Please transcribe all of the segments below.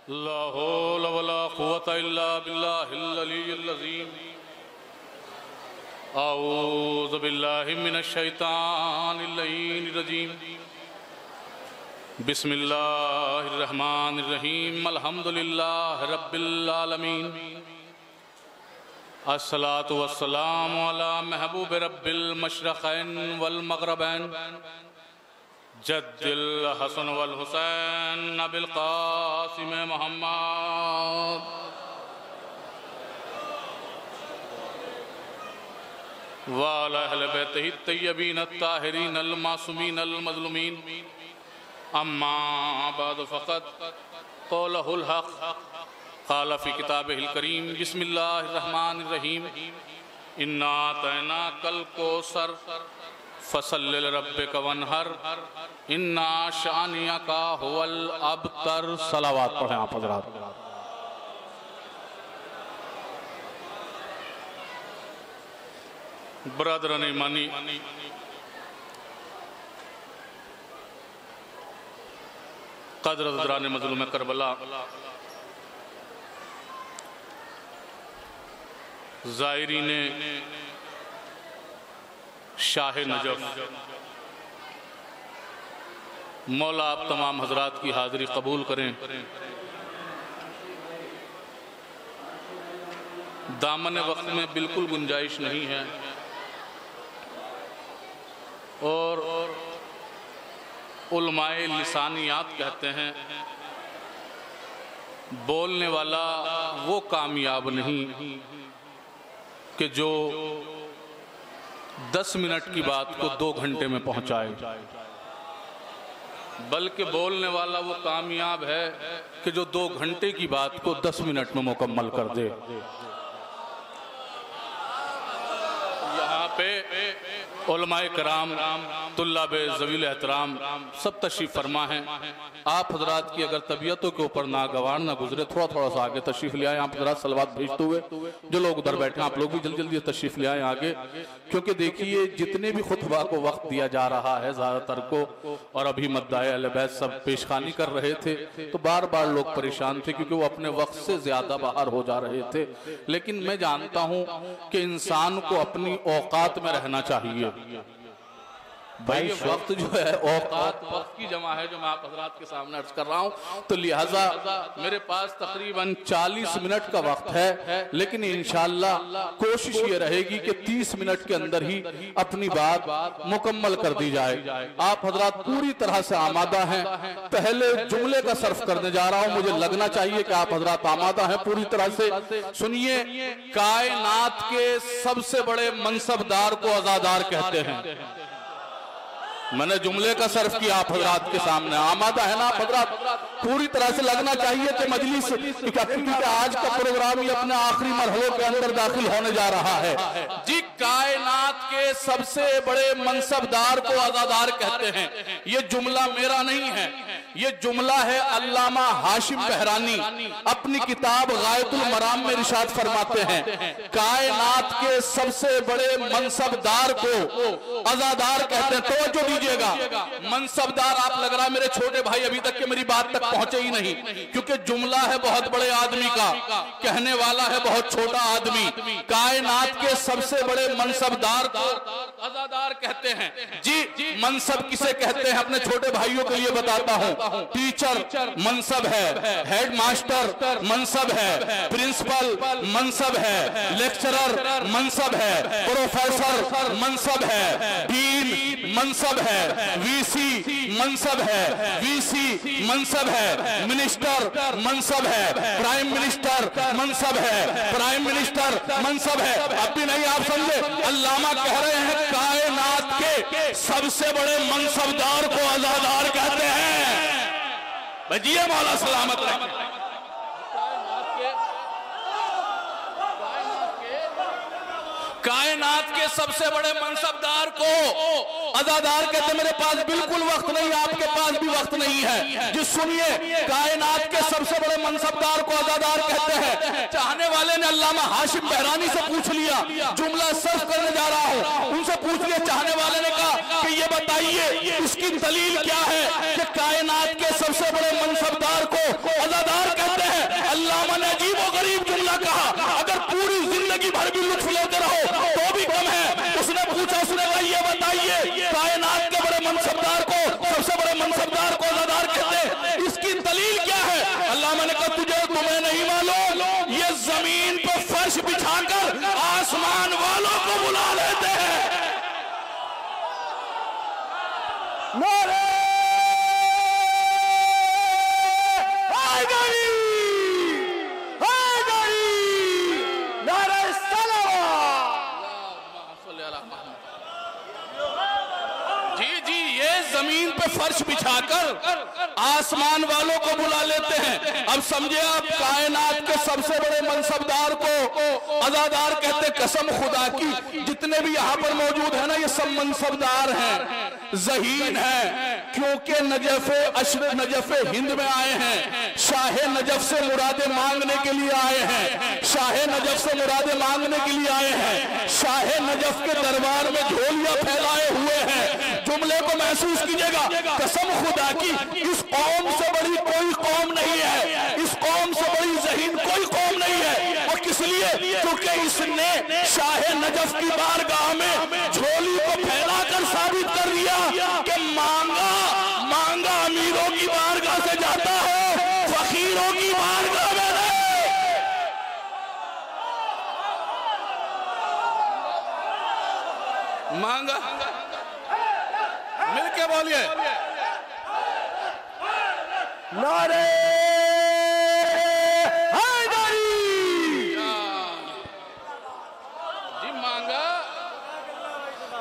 ला हौला वला कुव्वता इल्ला बिल्लाहिल अलिय्यिल अज़ीम। अऊज़ु बिल्लाहि मिनश शैतानिर रजीम। बिस्मिल्लाहिर रहमानिर रहीम। अल्हम्दुलिल्लाहि रब्बिल आलमीन। अस्सलातु वस्सलामु अला महबूब रब्बिल मशरक़ैन वल मग़रिबैन जद्दिल हसन वल हुसैन अबिल क़ासिम मोहम्मद व अला अहले बैतिही तय्यबीन अत्ताहिरीन अल मासूमीन अल मज़लूमीन। अम्मा बाद फ़क़द क़ौलहुल हक़ क़ाल फ़ी किताबिहिल करीम। बिस्मिल्लाहिर रहमानिर रहीम। इन्ना अतैनाकल कौसर फसल्लि लिरब्बिका वन्हर इन्ना शानिअका हुवल अबतर। सलावत पढ़ें आप हज़रात। बरदरान ईमानी, क़दर मज़लूम करबला, ज़ायरीन शाह नजफ़, मौला आप तमाम हजरात की हाज़िरी कबूल करें। दामन वक्त में बिल्कुल गुंजाइश नहीं है और उलमाए लिसानियात कहते हैं बोलने वाला वो कामयाब नहीं कि जो 10 मिनट की बात को 2 घंटे में पहुंचाए, बल्कि बोलने वाला वो कामयाब है कि जो 2 घंटे की बात को 10 मिनट में मुकम्मल कर दे। यहाँ पे उलमाए कराम, तुल्लाबे ज़वील एहतराम सब तशरीफ़ फरमा हैं। आप हजरात की अगर तबीयतों के ऊपर नागवार ना गुजरे, थोड़ा थोड़ा सा आगे तशरीफ़ ले आए। आप हजरात सलवात भेजते हुए जो लोग उधर बैठे हैं आप लोग भी जल्दी जल्दी तशरीफ़ ले आए आगे, क्योंकि देखिए जितने भी खुतबा को वक्त दिया जा रहा है ज़्यादातर को, और अभी मद्दाए अहले बैत सब पेशखानी कर रहे थे तो बार बार लोग परेशान थे क्योंकि वो अपने वक्त से ज़्यादा बाहर हो जा रहे थे। लेकिन मैं जानता हूँ कि इंसान को अपनी औकात में रहना चाहिए। भाई वक्त जो है औकात वक्त की जमा है जो मैं आप हजरात के सामने अर्ज कर रहा हूँ, तो लिहाजा मेरे पास तकरीबन 40 मिनट का वक्त है, लेकिन इंशाअल्लाह कोशिश ये रहेगी कि 30 मिनट के अंदर ही अपनी बात मुकम्मल कर दी जाए। आप हजरात पूरी तरह से आमादा हैं। पहले जुमले का सर्फ करने जा रहा हूँ, मुझे लगना चाहिए कि आप हजरात आमादा हैं पूरी तरह से। सुनिए, कायनात के सबसे बड़े मनसबदार को अज़ादार कहते हैं। मैंने जुमले का सर्फ किया आप हजरात के सामने। आमादा है ना आप हजरात? पूरी तरह से लगना चाहिए कि मजलिस, क्योंकि आज का प्रोग्राम ये अपने आखिरी मरहलों के अंदर दाखिल होने जा रहा है। जी, कायनात के सबसे बड़े मनसबदार को अज़ादार कहते हैं। ये जुमला मेरा नहीं है, ये जुमला है अल्लामा हाशिम बहरानी अपनी किताब गायतुल मराम में इरशाद फरमाते हैं, कायनात के सबसे बड़े मनसबदार को अज़ादार कहते हैं। तवज्जो दीजिएगा, मनसबदार आप लग रहा है मेरे छोटे भाई अभी तक के मेरी बात तक पहुंचे ही नहीं, क्योंकि जुमला है बहुत बड़े आदमी का, कहने वाला है बहुत छोटा आदमी। कायनात के सबसे बड़े मनसबदार को अज़ादार कहते हैं। जी, मनसब किसे कहते हैं अपने छोटे भाइयों के लिए बताता हूं। टीचर मनसब है, हेड मास्टर मनसब है, प्रिंसिपल मनसब है, लेक्चरर मनसब है, प्रोफेसर मनसब है, डीन मनसब है, वीसी मनसब है, वीसी मनसब है, मिनिस्टर मनसब है, प्राइम मिनिस्टर मनसब है, प्राइम मिनिस्टर मनसब है। अब भी नहीं आप समझे? अल्लामा कह रहे हैं कायनात के सबसे बड़े मनसबदार को अज़ादार कहते हैं। भजिए मौला सलामत रखे। कायनात के सबसे बड़े मनसबदार को अज़ादार कहते। मेरे पास बिल्कुल वक्त नहीं, आपके पास भी वक्त नहीं है। जी सुनिए, कायनात के सबसे बड़े मनसबदार को अज़ादार कहते हैं। चाहने वाले ने अल्लामा हाशिम बहरानी से पूछ लिया, जुमला सर्फ करने जा रहा हूं, उनसे पूछ लिया। चाहने वाले ने कहा कि ये बताइए इसकी दलील क्या है कि कायनात के सबसे बड़े मनसबदार को अज़ादार कहते हैं। अल्लाह मैंने कहा तुम्हें नहीं मालूम, ये जमीन पर फर्श बिछाकर आसमान वालों को बुला लेते हैं। नारे जमीन पे फर्श बिछाकर आसमान वालों को बुला लेते हैं। अब समझे आप, कायनात के सबसे बड़े मनसबदार को अज़ादार कहते, कसम खुदा की जितने भी यहाँ पर मौजूद है ना, ये सब मनसबदार हैं, ज़हीन हैं, क्योंकि नजफ़ हिंद में आए हैं, शाहे नजफ से मुरादे मांगने के लिए आए हैं, शाहे नजफ से मुरादे मांगने के लिए आए हैं, शाहे नजफ के दरबार में झोलियां फैलाए हुए हैं। जुमले को महसूस कीजिएगा, कसम खुदा की इस कौम से बड़ी कोई कौम नहीं है, इस कौम से बड़ी ज़हीन कोई कौम नहीं है। और किस लिए? क्योंकि इसने शाहे नजफ की बारगाह में झोली को फैलाकर साबित कर दिया कि मांगा मांगा अमीरों की बारगाह से जाता है, फकीरों की बारगाह में नहीं। मांगा मिलके बोलिए, नारे हैदरी। जी मांगा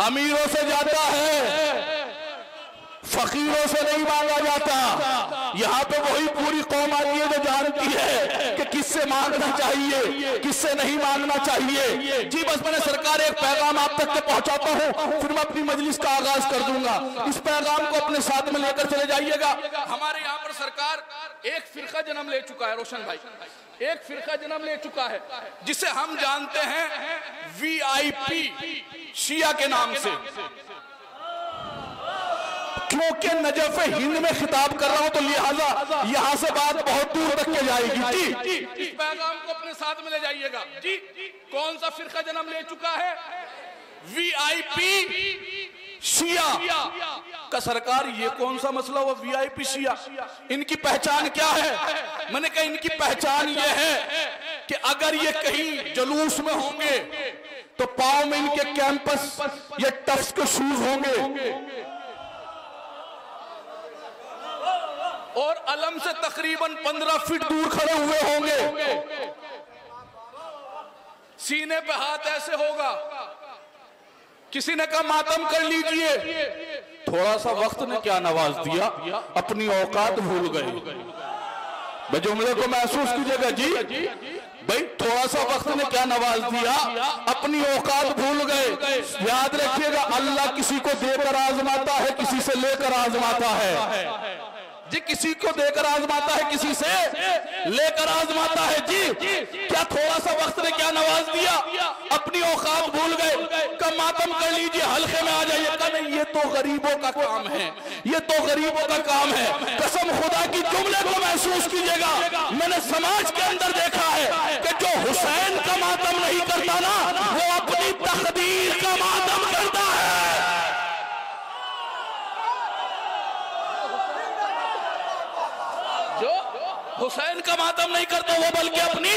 अमीरों से जाता है, फकीरों से नहीं मांगा जाता। यहाँ पे वही पूरी कौम आती है जो जानती है कि किससे मांगना चाहिए, किससे नहीं मांगना चाहिए। जी बस मैंने सरकार एक पैगाम आप तक के पहुंचाता हूँ, फिर मैं अपनी मजलिस का आगाज कर दूंगा। इस पैगाम को अपने साथ में लेकर चले जाइएगा। हमारे यहाँ पर सरकार एक फिरका जन्म ले चुका है, रोशन भाई, एक फिरका जन्म ले चुका है जिसे हम जानते हैं VIP शिया के नाम से। क्योंकि नजफ़ हिंद में खिताब कर रहा हूं तो लिहाजा यहां से बात बहुत दूर तक के जाएगी। जी इस पैगाम को अपने साथ में ले जाइएगा। जी कौन सा फिरका जन्म ले चुका है? VIP शिया का। सरकार ये कौन सा मसला हुआ VIP शिया? इनकी पहचान क्या है? मैंने कहा इनकी पहचान ये है कि अगर ये कहीं जुलूस में होंगे तो पांव में इनके कैंपस या टफ्स के शूज होंगे और अलम से तकरीबन 15 फीट दूर खड़े हुए होंगे, सीने पे हाथ ऐसे होगा। किसी ने कहा मातम कर लीजिए, थोड़ा सा वक्त ने क्या नवाज दिया, अपनी औकात भूल गए। भाई जुमले को महसूस कीजिएगा। जी भाई थोड़ा सा वक्त ने क्या नवाज दिया, अपनी औकात भूल गए। याद रखिएगा, अल्लाह किसी को देकर आजमाता है, किसी से लेकर आजमाता है। जी किसी को देकर आजमाता है, किसी से लेकर आजमाता है। जी क्या थोड़ा सा वक्त ने क्या नवाज दिया, अपनी औकात भूल गए। का मातम कर लीजिए, हल्के में आ जाइए। का नहीं, ये तो गरीबों का काम है, ये तो गरीबों का काम है। कसम खुदा की जुमले को महसूस कीजिएगा। मैंने समाज के अंदर देखा है कि जो हुसैन का मातम नहीं करता ना, वो अपनी तकदीर का मातम करता है। हुसैन का मातम नहीं करता वो, बल्कि अपनी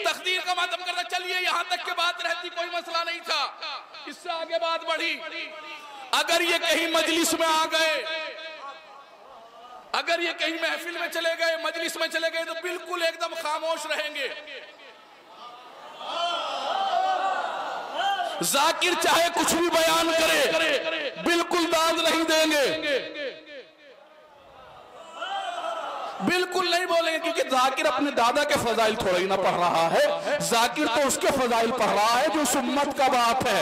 तकदीर का मातम करता। चलिए यहां तक के बात रहती, कोई मसला नहीं था। इससे आगे बात बढ़ी। अगर ये कहीं मजलिस में आ गए, अगर ये कहीं महफिल में चले गए, मजलिस में चले गए, तो बिल्कुल एकदम खामोश रहेंगे। जाकिर चाहे कुछ भी बयान करे, बिल्कुल दाद नहीं देंगे, बिल्कुल नहीं बोलेंगे। क्योंकि जाकिर अपने दादा के फजाइल थोड़ा ही ना पढ़ रहा है, जाकिर तो उसके फजाइल पढ़ रहा है जो उस उम्मत का बाप है।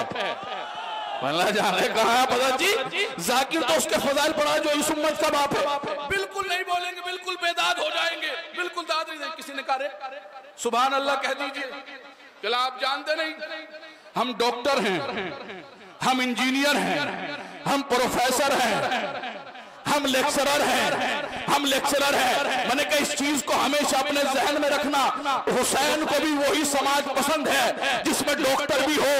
वल्लाह जाने कहाँ है पता जी, जाकिर तो उसके फजाइल पढ़ा जो इस उम्मत का बाप है। बिल्कुल नहीं बोलेंगे, बिल्कुल बेदाद हो जाएंगे, बिल्कुल दाद नहीं देंगे। किसी ने कहा सुभान अल्लाह कह दीजिए। क्या आप जानते नहीं, हम डॉक्टर हैं, हम इंजीनियर हैं, हम प्रोफेसर हैं, हम लेक्चरर हैं, हम लेक्चरर हैं। मैंने कहा इस चीज को हमेशा अपने जहन में रखना। हुसैन को भी वही समाज पसंद है जिसमें डॉक्टर भी हो,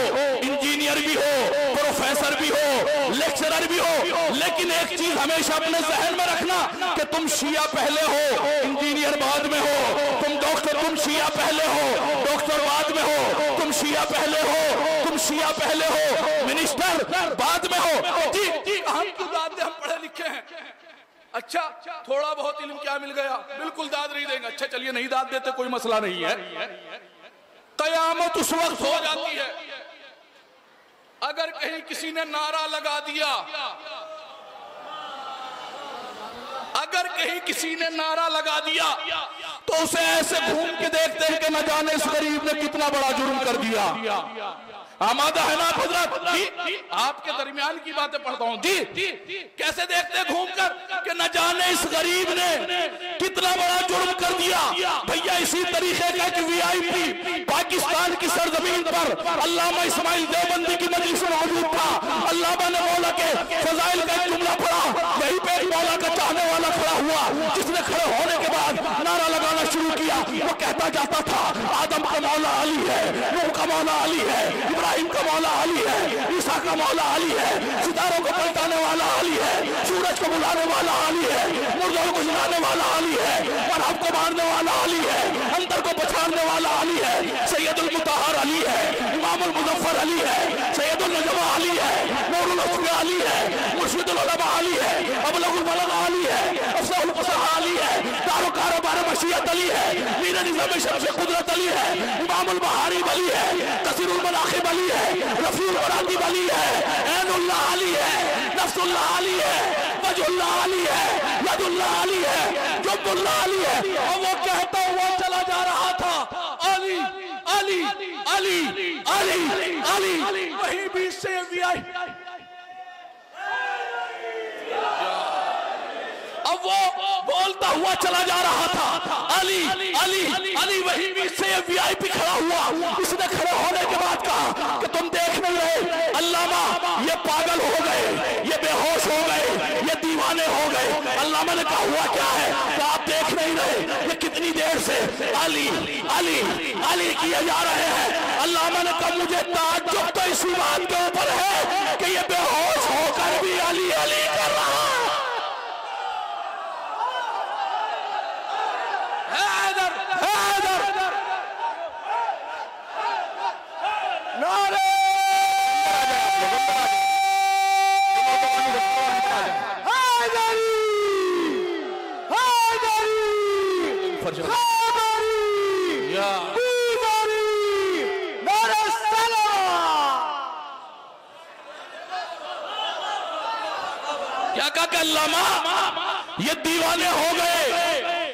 इंजीनियर भी हो, प्रोफेसर भी हो, लेक्चरर भी हो। लेकिन एक चीज हमेशा अपने जहन में रखना कि तुम शिया पहले हो, इंजीनियर बाद में हो, तुम डॉक्टर, तुम शिया पहले हो, डॉक्टर बाद में हो, तुम शिया पहले हो, तुम शिया पहले हो, मिनिस्टर बाद में हो। जी जी, हम क्यों दाद दे, हम पढ़े लिखे हैं। अच्छा, थोड़ा बहुत इल्म क्या मिल गया, बिल्कुल दाद नहीं देंगे। अच्छा चलिए नहीं दाद देते, कोई मसला नहीं है। कयामत उस वक्त हो जाती है अगर कहीं किसी ने नारा लगा दिया, अगर कहीं किसी ने नारा लगा दिया तो उसे ऐसे घूम के देखते हैं कि न जाने इस गरीब ने कितना बड़ा जुर्म कर दिया। आमादा है ना हजरत? आपके दरमियान की बातें पढ़ता हूँ जी। कैसे देखते हैं घूम कर कि न जाने इस गरीब ने कितना बड़ा जुर्म कर दिया। भैया इसी तरीके का एक वीआईपी पाकिस्तान की सरजमीन पर अल्लामा इस्माइल देवबंदी की मजलिस में मौजूद था। अल्लामा ने मौला के फजाइल का एक जुमला पढ़ा, वहीं पे मौला का चाहने वाला खड़ा हुआ, जिसने खड़े होने के बाद नारा लगाना शुरू किया। वो कहता जाता था आदम का मौला अली है, नूह का मौला अली है, इब्राहिम का मौला अली है, ईसा का मौला अली है, सितारों को पलटाने वाला अली है, सूरज को बुलाने वाला अली है, मुर्दों को जिलाने वाला अली है, मरहब को मारने वाला अली है, अंदर को पछाड़ने वाला अली है, सैयदुल मुतहर अली है, इमामुल मुजफ्फर अली है, सैयदुल नजमा अली है, नूरुल असफिया अली है, मुर्शिदुल उलमा अली है, अबलगुल बलगा अली है, अफसहुल फसहा अली है, दारुल कारोबार मशीयत अली है, मीर निज़ाम शर्फ कुदरत अली है, इमामुल बहारी अली है, कसीरुल मनाखिब अली है, रफीउल मरातिब अली है, ऐनुल्लाह अली है, नफ्सुल्लाह अली है, वजुल्लाह अली है, यदुल्लाह अली है, जुब्बुल्लाह अली है। और वो कहता हुआ चला जा रहा था अली अली अली अली अली, वहीं बीच से भी आई। अब वो बोलता हुआ चला जा रहा था अली अली अली, वहीं बीच से ये वीआईपी खड़ा हुआ। इसने खड़े होने के बाद कहा कि तुम देख नहीं रहे अल्लामा ये पागल हो गए, ये बेहोश हो गए, ये दीवाने हो गए। अल्लामा ने कहा हुआ क्या है? तो आप देख नहीं रहे ये कितनी देर से अली अली अली किए जा रहे हैं। अल्लामा ने कहा मुझे ताज्जुब तो इसी बात के ऊपर है कि ये बेहोश होकर भी अली अली कर रहा है। नारे हैदरी हैदरी हैदरी या हैदरी, नारे सलाम। क्या कहा अल्लामा ये दीवाने हो गए,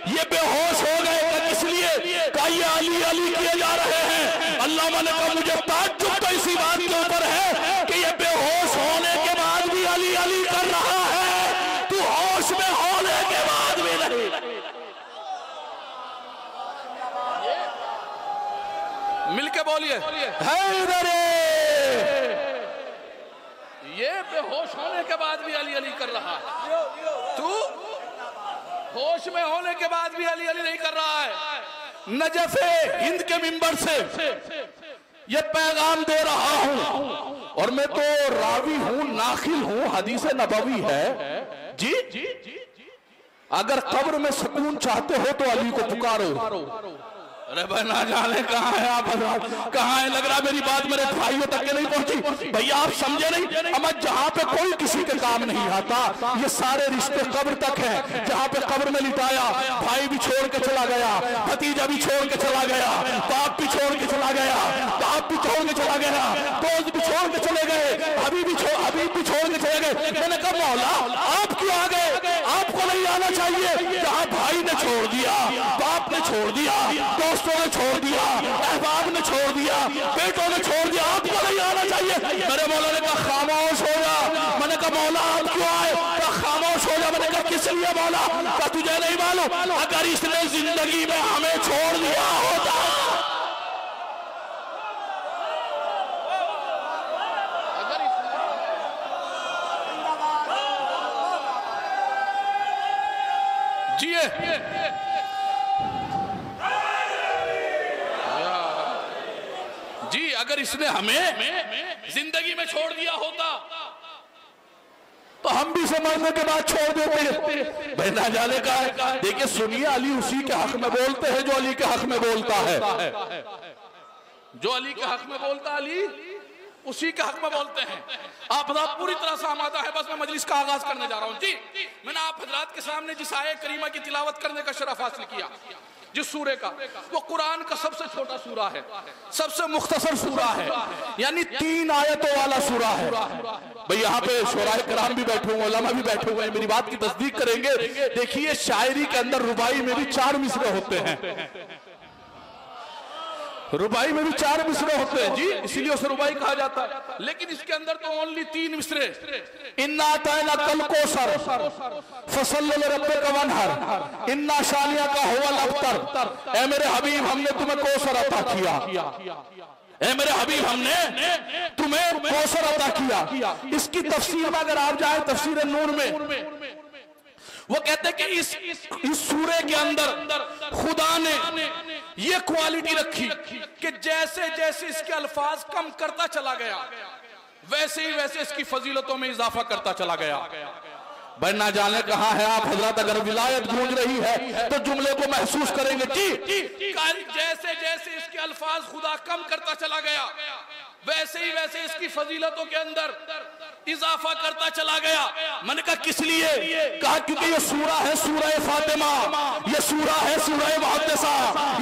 ये बेहोश हो गए, इसलिए का ये अली अली किए जा रहे हैं। अल्लामा ने कहा मुझे ताज्जुब तो इसी बात के ऊपर है कि ये बेहोश होने के बाद भी अली अली कर रहा है, तू होश में होने के बाद भी नहीं। मिलके बोलिए हैदरे, ये बेहोश होने के बाद भी अली अली कर रहा है, तू होश में होने के बाद भी अली अली नहीं कर रहा है। नजफ़े हिंद के मिंबर से ये पैगाम दे रहा हूं, और मैं तो रावी हूं, नाखिल हूं, हदीस नबवी है जी। अगर कब्र में सुकून चाहते हो तो अली को पुकारो। अरे भाई ना जाने कहाँ है आप, कहाँ है? लग रहा मेरी बात मेरे भाइयों तक के नहीं पहुंची। भैया आप समझे नहीं, अमर जहाँ पे कोई किसी के काम नहीं आता, ये सारे रिश्ते कब्र तक है। जहाँ पे कब्र में लिटाया, भाई भी छोड़ के चला गया, भतीजा भी छोड़ के चला गया, बाप भी छोड़ के चला गया, बाप भी छोड़ के चला गया, दोस्त भी छोड़ के चले गए, अभी भी छोड़ के चले गए। मैंने कहा मौला आप क्यों आ गए? आपको नहीं आना चाहिए। जहाँ भाई ने छोड़ दिया, बाप ने छोड़ दिया, दोस्तों ने छोड़ दिया, अहबाब ने छोड़ दिया, बेटों ने छोड़ दिया, आपको नहीं आना चाहिए। मेरे मौला ने कहा खामोश हो जा। मैंने कहा मौला आप क्यों आए? कहा खामोश हो जा। मैंने कहा किस लिए मौला? कहा तुझे नहीं मालूम, अगर इसने जिंदगी में हमें छोड़ दिया होता, देखिए जी, अगर इसने हमें जिंदगी में छोड़ दिया होता तो हम भी इसे मरने के बाद छोड़ देते। भाई ना जाने का है। देखिए सुनिए, अली उसी के हक में बोलते हैं जो अली के हक में बोलता है। जो अली के हक में बोलता, अली उसी के हक में बोलते हैं। आप हजरात पूरी तरह से आमादा है। बस मैं मजलिस का आगाज करने जा रहा हूँ जी। मैंने आप हजरात के सामने जिस आये करीमा की तिलावत करने का शरफ हासिल किया, जिस सूरे का, वो कुरान का सबसे छोटा सूरा है, सबसे मुख्तसर सूरा है, यानी 3 आयतों वाला सूरा है। भाई यहाँ पे शोराए कराम भी बैठे हुए, उलमा भी बैठे हुए हैं, मेरी बात की तस्दीक करेंगे। देखिए शायरी के अंदर रुबाई में भी 4 मिसरे होते हैं। रुबाई में भी 4 मिसरे होते हैं जी, इसीलिए उसे रुबाई कहा जाता है। लेकिन इसके अंदर तो ओनली 3 मिसरे। इन्ना ताना कल को सर फसल रब्बे का वनहर इन्ना शानिया का हुआ अफ्तर। ए मेरे हबीब हमने तुम्हें कौसर अता किया, ए मेरे हबीब हमने तुम्हें कौसर अता किया। इसकी तफसीर में अगर आप जाए तफसीर नूर में, वो कहते हैं कि इस सूरे के अंदर खुदा ने ये क्वालिटी रखी कि जैसे जैसे इसके अल्फाज कम करता चला गया, वैसे ही वैसे इसकी फजीलतों में इजाफा करता चला गया। भाई ना जाने कहां है आप हजरत, अगर विलायत गूंज रही है तो जुमले को महसूस करेंगे जी। जैसे जैसे इसके अल्फाज खुदा कम करता चला गया, वैसे ही वैसे इसकी फजीलतों के अंदर इजाफा करता चला गया। मैंने कहा किस लिए? कहा क्योंकि ये सूरा है सूरा फातिमा, ये सूरा है सूरा मुहद्दिसा,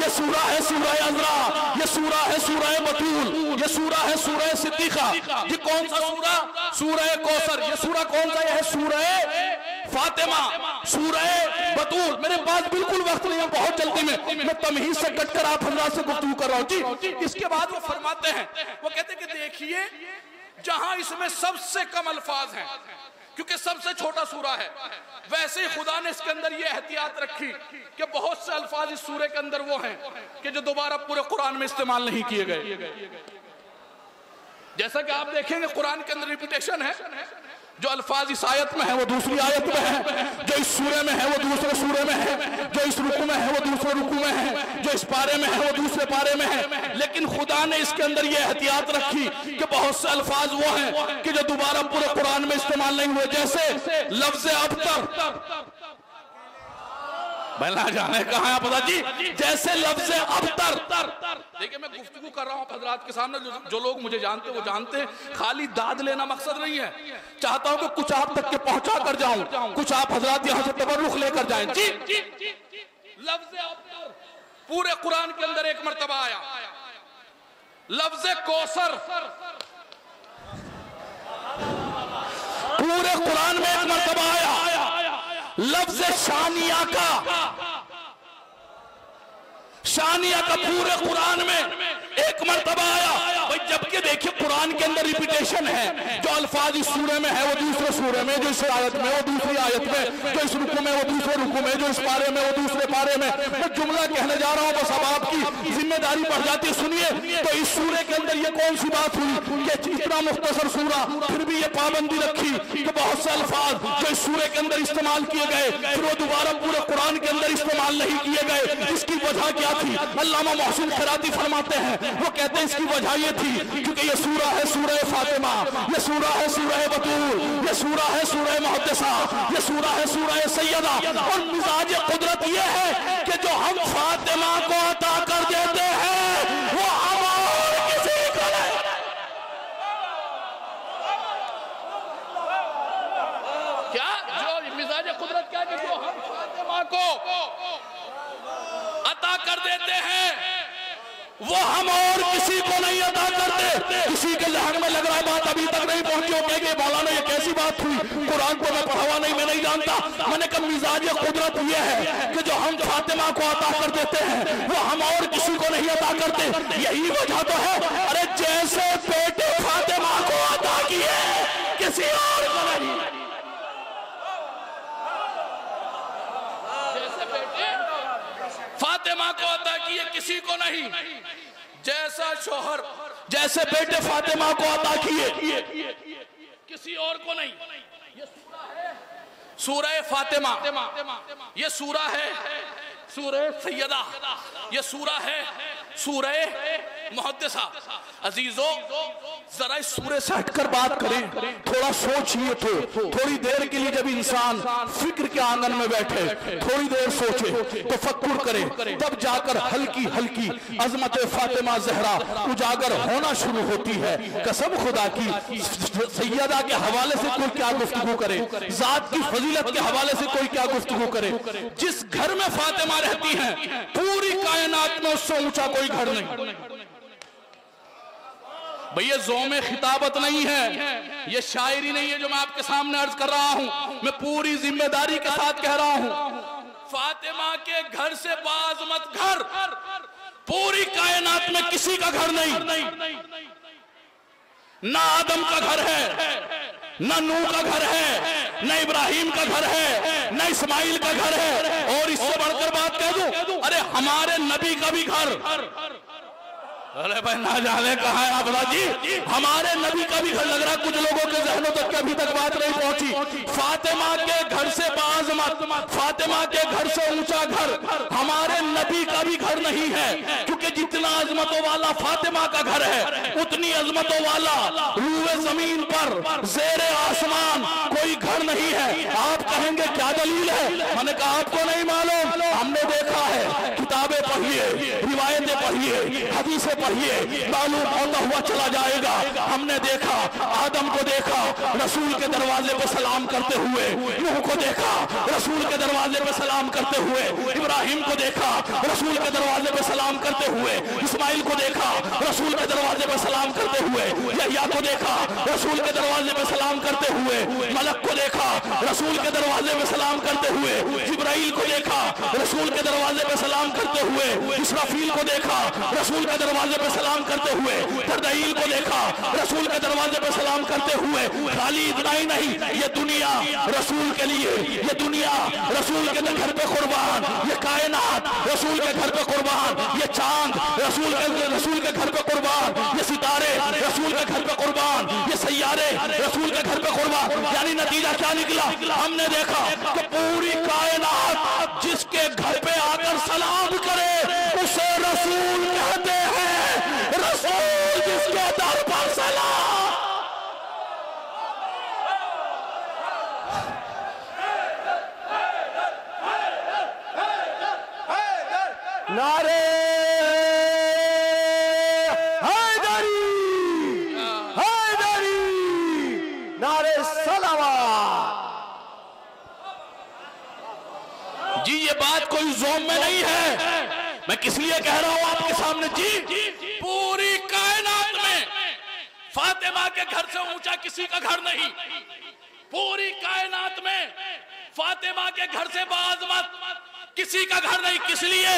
ये सूरा है सूरा अज़रा, ये सूरा है सूरा बतूल, ये सूरा है सूरा सिद्दीक़ा। ये कौन सा सूरा? सूरा कौसर। ये सूरा कौन सा? है सूरा फातिमा, सूरा बतूल। मेरे पास बिल्कुल वक्त नहीं है, बहुत जल्दी में मैं तमहीद से कटकर आप हजरात से गुफ्तगू कर रहा हूं जी। इसके बाद वो फरमाते हैं, वो कहते हैं कि देखिए जहां इसमें सबसे कम अल्फाज हैं, क्योंकि सबसे छोटा सूरा है, वैसे ही खुदा ने इसके अंदर ये एहतियात रखी कि बहुत से अल्फाज इस सूरे के अंदर वो हैं कि जो दोबारा पूरे कुरान में इस्तेमाल नहीं किए गए। जैसा कि आप देखेंगे कुरान के अंदर रिपीटेशन है, जो अल्फाज इस आयत में है वो दूसरी आयत में है, जो इस सूरे में है वो दूसरे सूरे में है, जो इस रुकू में है वो दूसरे रुकू में है, जो इस पारे में है वो दूसरे पारे में है। लेकिन खुदा ने इसके अंदर ये एहतियात रखी कि बहुत से अल्फाज वो हैं कि जो दोबारा पूरे कुरान में इस्तेमाल नहीं हुए, जैसे लफ्ज अबतर। बना जाने कहा है पता जी, जैसे लफ्ज अबतर। देखिए मैं गुफ्तगू कर रहा हूँ हजरात के सामने, जो लोग मुझे जानते वो जानते हैं, खाली दाद लेना मकसद नहीं है। चाहता हूं कि कुछ आप तक के पहुंचा कर जाऊं, कुछ आप हजरात यहां से तबर्रुख लेकर जाएं जी। लफ्ज अबतर पूरे कुरान के अंदर एक मर्तबा आया। लफ्ज कौसर पूरे कुरान में एक मर्तबा आया। लफ्ज शानिया का पूरे कुरान में एक मर्तबा आया। भाई जबकि देखिए कुरान के अंदर रिपीटेशन है, जो अल्फाज इस सूरे में है वो दूसरे सूरे में, जो इस आयत में वो दूसरी आयत में, जो इस रुकू में वो दूसरे रुकू में, जो इस पारे में वो दूसरे पारे में। मैं जुमला कहने जा रहा हूं, बस अब आपकी जिम्मेदारी बढ़ जाती है। सुनिए तो इस सूरे के अंदर ये कौन सी बात हुई कि इतना मुख्तसर सूरा, फिर भी ये पाबंदी रखी कि बहुत से अल्फाज जो इस सूरे के अंदर इस्तेमाल किए गए फिर वो दोबारा पूरे कुरान के अंदर इस्तेमाल नहीं किए गए। इसकी वजह क्या थी? अल्लामा मोहसिन खैराती फरमाते हैं, वो कहते हैं इसकी वजह ये थी क्योंकि ये सूरा है सूरा फातिमा, ये सूरा है सूरा बतूल, ये सूरा है सूरा मुहद्दिसा, ये सूरा है सूरा सैयदा। और मिजाज कुदरत ये है कि जो हम फातिमा को अता कर देते हैं वो हम और किसी को नहीं। क्या जो मिजाज कुदरत क्या है? जो हम फातिमा को अता कर देते हैं वो हम और किसी को नहीं अदा करते। किसी के जहन में लग रहा है बात अभी तक नहीं पहुंची हो, कहेंगे मौलाना ये कैसी बात हुई, कुरान को मैं पढ़ा हुआ नहीं, मैं नहीं जानता। मैंने कहा मिजाज कुदरत ये है कि जो हम फातिमा को अता कर देते हैं वो हम और किसी को नहीं अता करते। यही वजह तो है। अरे जैसे बेटे फातिमा को अता किए किसी और को नहीं। फातिमा को अता किए किसी को नहीं, जैसा शोहर जैसे बेटे फातिमा को अता किए किसी और को नहीं। ये सूरा है सूरह फातिमा, ये सूरा है सूरह सैयदा, ये सूरा है सूरह मुहद्दिसा। अजीजो जरा इस सूरे से हटकर बात करें, थोड़ा सोचिए तो थोड़ी देर के लिए जब इंसान फिक्र के आंगन में बैठे, थोड़ी देर सोचे, तो फक्कुर करे, तब जाकर हल्की हल्की अजमत फातिमा ज़हरा उजागर होना शुरू होती है। कसम खुदा की, सैयदा के हवाले से कोई क्या गुफ्तगू करे, जात की फजीलत के हवाले से कोई क्या गुफ्तगू करे। जिस घर में फातिमा रहती हैं, पूरी कायनात में उससे ऊंचा कोई घर नहीं। भैया ज़ोमे खिताबत नहीं है, ये शायरी नहीं है जो मैं आपके सामने अर्ज कर रहा हूं, मैं पूरी जिम्मेदारी के साथ कह रहा हूं। फातिमा के घर से बाज़मत घर पूरी कायनात में किसी का घर नहीं। ना आदम का घर है, ना नूह का घर है, ना इब्राहिम का घर है, ना इस्माइल का घर है। और इससे बढ़कर बात कह दूं, अरे हमारे नबी का भी घर, अरे भाई ना जाने कहा है आपदा जी, हमारे नबी का भी घर। लग रहा है कुछ लोगों के जहनों तक अभी तक बात नहीं पहुंची। फातिमा के घर से बाज़मत, फातिमा के घर से ऊंचा घर हमारे नबी का भी घर नहीं है, क्योंकि जितना अजमतों वाला फातिमा का घर है, उतनी अजमतों वाला रूए जमीन पर ज़ेरे आसमान कोई घर नहीं है। आप कहेंगे क्या दलील है? मैंने कहा आपको नहीं मालूम, हमने देखा है। किताबें पढ़िए, रिवायतें पढ़िए, हदीसें पढ़िए, मालूम होता हुआ चला जाएगा। हमने देखा, आदम को देखा रसूल के दरवाजे पे सलाम करते हुए, नूह को देखा रसूल के दरवाजे पे सलाम करते हुए, इब्राहिम को देखा रसूल के दरवाजे पे सलाम करते हुए, इस्माइल को देखा रसूल के दरवाजे पे सलाम करते हुए, यहया को देखा रसूल के दरवाजे पे सलाम करते हुए, मलक को देखा रसूल के दरवाजे पे सलाम करते हुए, जिब्राइल को देखा रसूल के दरवाजे पे सलाम करते हुए, इसराफील को देखा रसूल के दरवाजे पे सलाम करते हुए, तरदईल को देखा रसूल के दरवाजे पे सलाम करते हुए। खाली इतना ही नहीं, ये दुनिया रसूल के लिए, ये दुनिया रसूल के घर पे कुर्बान, ये कायनात रसूल के घर पे कुर्बान, ये चांद रसूल के घर पे कुर्बान, ये सितारे रसूल के घर पे कुर्बान, ये सैयारे रसूल के घर पे कुर्बान। यानी नतीजा क्या निकला? हमने देखा कि पूरी कायनात जिसके घर पे आकर सलाम करे उसे रसूल कहते हैं। रसूल जिसके दर पर सलाम, नारे हैदरी, हैदरी, नारे सलावत। जी ये बात कोई ज़ोम में नहीं है, मैं किस लिए कह रहा हूं आपके सामने। जी पूरी कायनात में फातिमा के घर से ऊंचा किसी का घर नहीं। पूरी कायनात में फातिमा के घर से बाज़मत किसी का घर नहीं। किस लिए?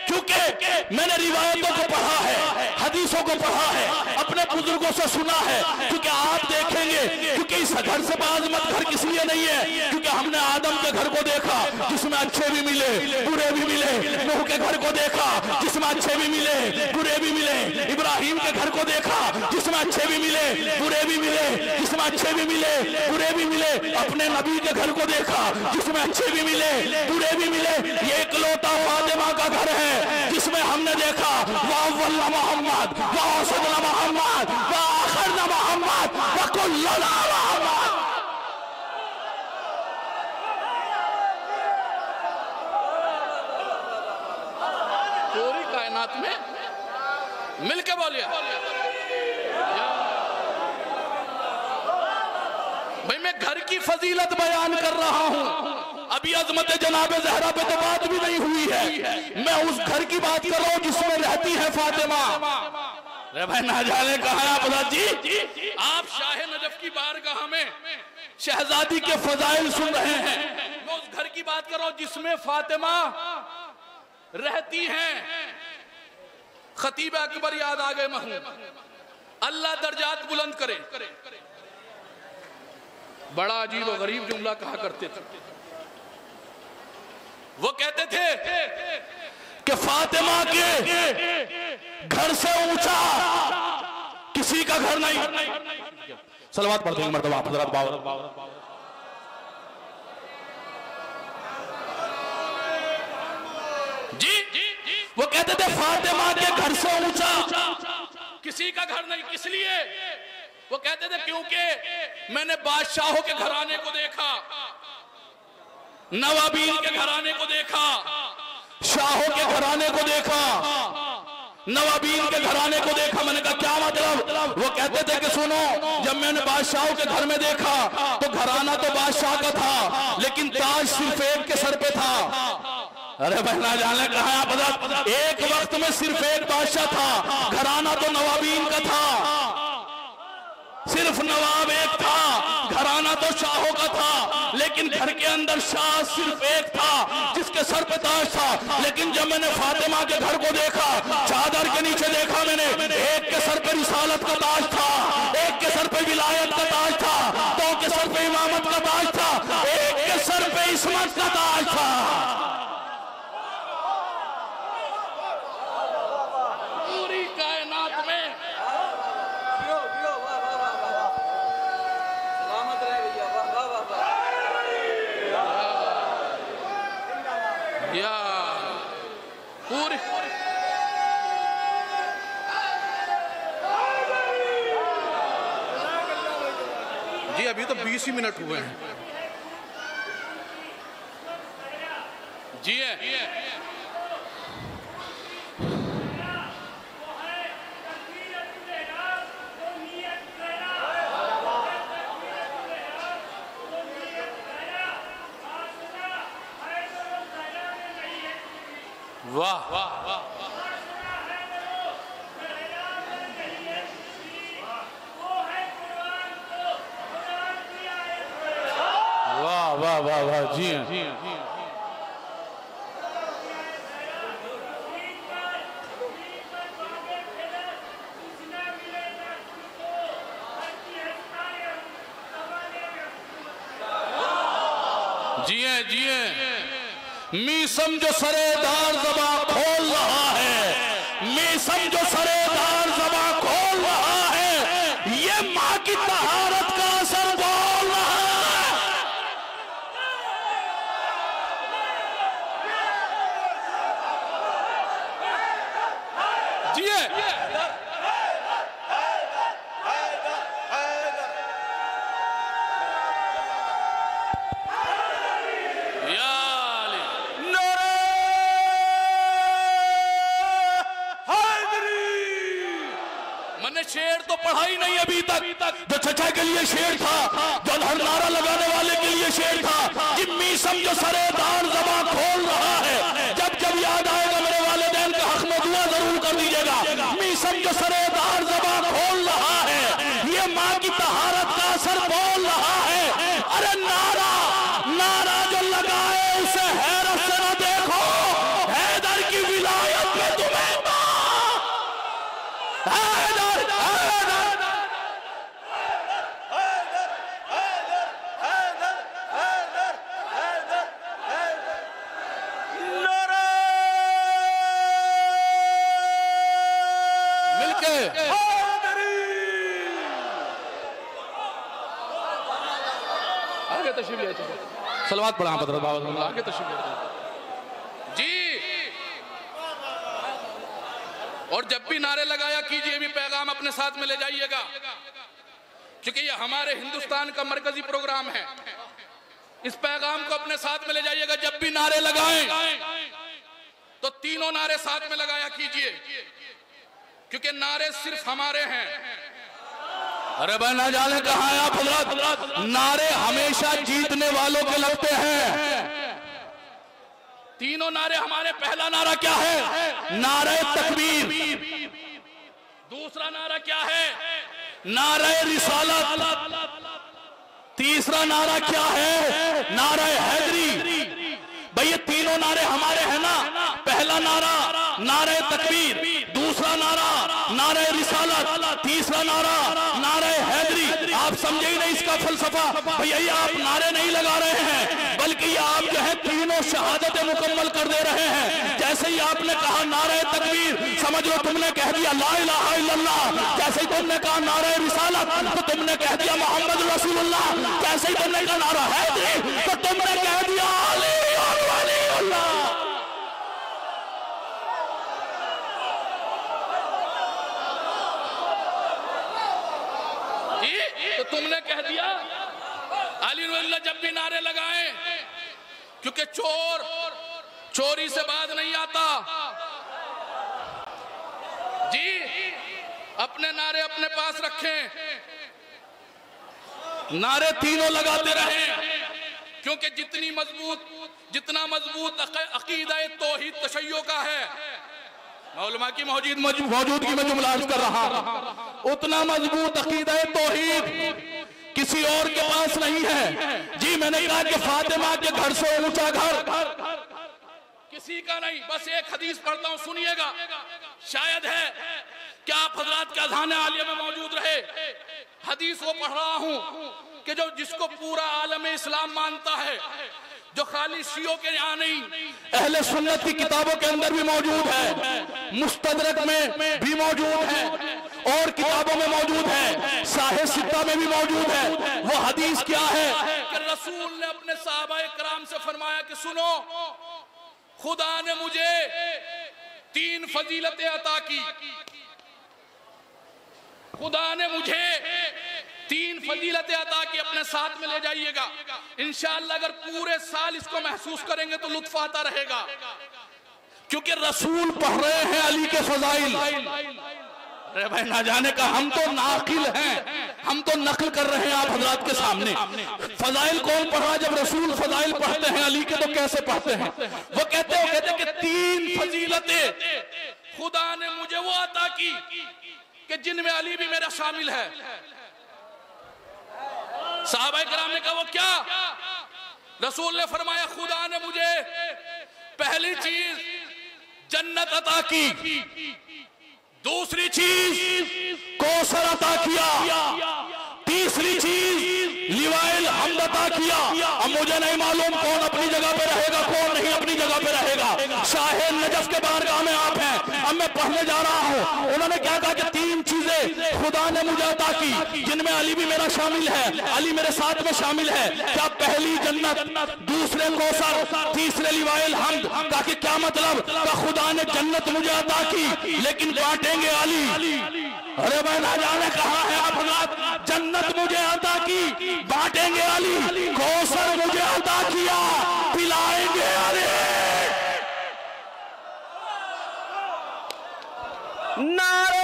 क्योंकि मैंने रिवायतों को पढ़ा है, हदीसों को पढ़ा है, अपने बुजुर्गों से सुना है। क्योंकि आप देखेंगे, क्योंकि इस घर से बाज़मत घर किस लिए नहीं है? क्योंकि हमने आदम के घर को देखा जिसमें अच्छे भी मिले बुरे भी मिले, नूह के घर को देखा जिसमें अच्छे भी मिले बुरे भी मिले, इब्राहिम के घर को देखा जिसमें अच्छे भी मिले बुरे भी मिले, जिसमें अच्छे भी मिले बुरे भी मिले। अपने नबी के घर को देखा जिसमें अच्छे भी मिले बुरे भी मिले। ये इकलौता फातिमा का घर है जिसमें हमने देखा वाह मोहम्मद, वाह सदना मोहम्मद, वाह आखिरना मोहम्मद, वकुल्लना मोहम्मद। पूरी कायनात में मिलके बोलिए भाई, मैं घर की फजीलत बयान कर रहा हूं। अभी अजमत जनाबे ज़हरा पे तो बात भी नहीं हुई है, मैं उस घर की बात कर रहा हूं जिसमें रहती है फातिमा। अरे भाई ना जाने कहा आप जी, आप शाह नजफ की बारगाह में शहजादी के फजाइल सुन रहे हैं। मैं उस घर की बात कर रहा हूं जिसमें फातिमा रहती हैं। खतीब अकबर याद आ गए महमूद, अल्लाह दर्जात बुलंद करे। बड़ा अजीब और गरीब जुमला कहा करते थे। वो कहते थे कि फातिमा के घर से ऊंचा किसी का घर नहीं। सलवात पढ़ते हैं मर्तबा हज़रत बाबा। वो कहते थे फातिमा के घर से ऊंचा किसी का घर नहीं। किस लिए? वो कहते थे क्योंकि मैंने बादशाहों के घराने को देखा, नवाबीन के घराने को देखा, शाहों के घराने को देखा, नवाबीन के घराने को देखा। मैंने कहा क्या मतलब? वो कहते थे कि सुनो, जब मैंने बादशाहों के घर में देखा तो घराना तो बादशाह का था, लेकिन ताज सिर्फ एक के सर पे था। अरे बहना जाने कहा पता, एक वक्त में सिर्फ एक बादशाह था, घराना तो नवाबीन का था, सिर्फ नवाब एक था, घराना तो शाहों का था, लेकिन घर के अंदर शाह सिर्फ एक था जिसके सर पे ताज था। लेकिन जब मैंने फातिमा के घर को देखा, चादर के नीचे देखा मैंने, एक के सर पे रिसालत का ताज था, एक के सर पे विलायत का ताज था, दो के सर पे इमामत का ताज था, एक के सर पे इस्मत का ताज था। पूरी कायनात में या पूरी जी अभी तो 20 ही मिनट हुए हैं। जी है। वाह वाह वाह वाह वाह वाह वाह। जी हाँ। जी है, जी है। मी समझो सरेदार ज़बां खोल रहा है, मी समझो सरेदार ज़बां खोल रहा है, ये माँ की तहारत का असर बोल रहा है। जी है। शेर तो पढ़ा ही नहीं अभी तक, जो चचा के लिए शेर था, जो हर नारा लगाने वाले के लिए शेर था, जिम्मी समझो सरेदार ज़बां खोल रहा है। जब जब याद आएगा मेरे वालिदैन के हक में दुआ जरूर कर दीजिएगा। मी समझो सरेदार ज़बां खोल रहा है, ये माँ की तहारत का असर बोल रहा है। अरे नारा नारा जो लगाए उसे हैरत से न देखो, हैदर की विलायत में तुम्हें आगे तशरीफ ले सलवात पढ़ा बाबा आगे तशरीफ जी। और जब भी नारे लगाया कीजिए, भी पैगाम अपने साथ में ले जाइएगा, क्योंकि ये हमारे हिंदुस्तान का मरकजी प्रोग्राम है। इस पैगाम को अपने साथ में ले जाइएगा। जब भी नारे लगाएं तो तीनों नारे साथ में लगाया कीजिए, क्योंकि नारे सिर्फ हमारे हैं। अरे भाई ना जाने कहा है आप हजरत, नारे हमेशा जीतने वालों के लगते हैं। तीनों नारे हमारे। पहला नारा क्या है? नारे तकबीर। दूसरा नारा क्या है? नारे रिसालत। तीसरा नारा क्या है? नारे हैदरी। भाई ये तीनों नारे हमारे हैं ना। पहला नारा नारे तकबीर, दूसरा नारा नारे रिसालत, तीसरा नारा नारे हैदरी। आप समझे ही नहीं इसका फलसफा। भैया ये आप नारे नहीं लगा रहे हैं, बल्कि ये आप जो है तीनों शहादतें मुकम्मल कर दे रहे हैं। जैसे ही आपने कहा नारे तकबीर, समझ लो तुमने कह दिया ला इलाहा इल्लल्लाह। जैसे ही तुमने कहा नारे रिसालत, तो तुमने कह दिया मोहम्मद रसूलुल्लाह। जैसे ही तुमने कहा नारा हैदरी, तो तुमने कह दिया अली और वलीउल्लाह। तो तुमने कह दिया अली वल्ला जब भी नारे लगाए, क्योंकि चोर चोरी से बाज नहीं आता जी, अपने नारे अपने पास रखें, नारे तीनों लगाते रहे, क्योंकि जितना मजबूत अकीदा तौहीद तशय्यो का है, उलमा की मौजूदगी में जुमला अर्ज कर रहा हूं, उतना मजबूत अकीदा तौहीद किसी और के पास नहीं है जी। मैंने कहा कि फातिमा के घर से ऊंचा घर किसी का नहीं। बस एक हदीस पढ़ता हूं, सुनिएगा, शायद है क्या आप हजरात के अज़ान आलिया में मौजूद रहे। हदीस वो पढ़ रहा हूं कि जो जिसको पूरा आलम इस्लाम मानता है, जो खाली शियों के यहाँ नहीं, अहले सुन्नत की किताबों के अंदर भी मौजूद है, मुस्तदरक में भी मौजूद है और किताबों में मौजूद है, साहिह सित्ता में भी मौजूद है। वो हदीस क्या है कि रसूल ने अपने सहाबाए कराम से फरमाया कि सुनो, खुदा ने मुझे 3 फजीलतें अता की, खुदा ने मुझे 3 फजीलतें अता की, अपने साथ में ले जाइएगा। इंशाअल्लाह अगर पूरे साल इसको महसूस करेंगे तो लुत्फ आता रहेगा, क्योंकि रसूल पढ़ रहे हैं अली के फजाइल। अरे भाई ना जाने का, हम तो नाकिल हैं, हम तो नकल कर रहे हैं आप हजरात के सामने। फजाइल कौन पढ़ रहा है? जब रसूल फजाइल पढ़ते हैं अली के तो कैसे पढ़ते हैं? वो कहते हैं कि 3 फजीलतें खुदा ने मुझे वो अता की कि जिनमें अली भी मेरा शामिल है। सहाबाए किराम ने कहा वो क्या? रसूल ने फरमाया खुदा ने मुझे पहली चीज जन्नत अता की, दूसरी चीज कौसर अता किया, तीसरी चीज लिवाइल हम्द अता किया। अब मुझे नहीं मालूम कौन अपनी जगह पे रहेगा, कौन नहीं अपनी जगह पे रहेगा। शाहे नजफ के बारगाह में आप हैं, अब मैं पढ़ने जा रहा हूँ। उन्होंने क्या कहा कि 3 चीजें खुदा ने मुझे अता की जिनमें अली भी मेरा शामिल है, अली मेरे साथ में शामिल है। क्या? पहली जन्नत, दूसरे कौसर, तीसरे लिवाइल हम्द। ताकि क्या मतलब? खुदा ने जन्नत मुझे अता की लेकिन बांटेंगे अली। अरे मैं ना जाने कहा है आप हजरात, जन्नत मुझे अता की बांटेंगे अली, कौसर मुझे अता किया पिलाएंगे अली। नारे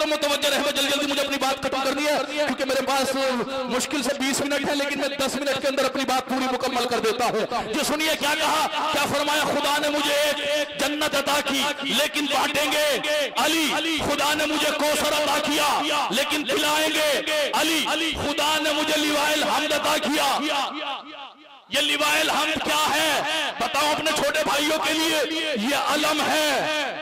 मुतवज्जह रहे, जल्दी मुझे अपनी बात खत्म करनी है क्योंकि मेरे पास मुश्किल से 20 मिनट है, लेकिन मैं 10 मिनट के अंदर अपनी बात पूरी मुकम्मल कर देता हूँ। जो सुनिए क्या कहा, क्या फरमाया? खुदा ने मुझे एक जन्नत अता की लेकिन बांटेंगे अली। खुदा ने मुझे कौसर अता किया लेकिन खिलाएंगे अली। खुदा ने मुझे लिवाइल हम्द अता किया। ये लिवाइल हम्द क्या है बताओ अपने छोटे भाइयों के लिए? ये अलम है।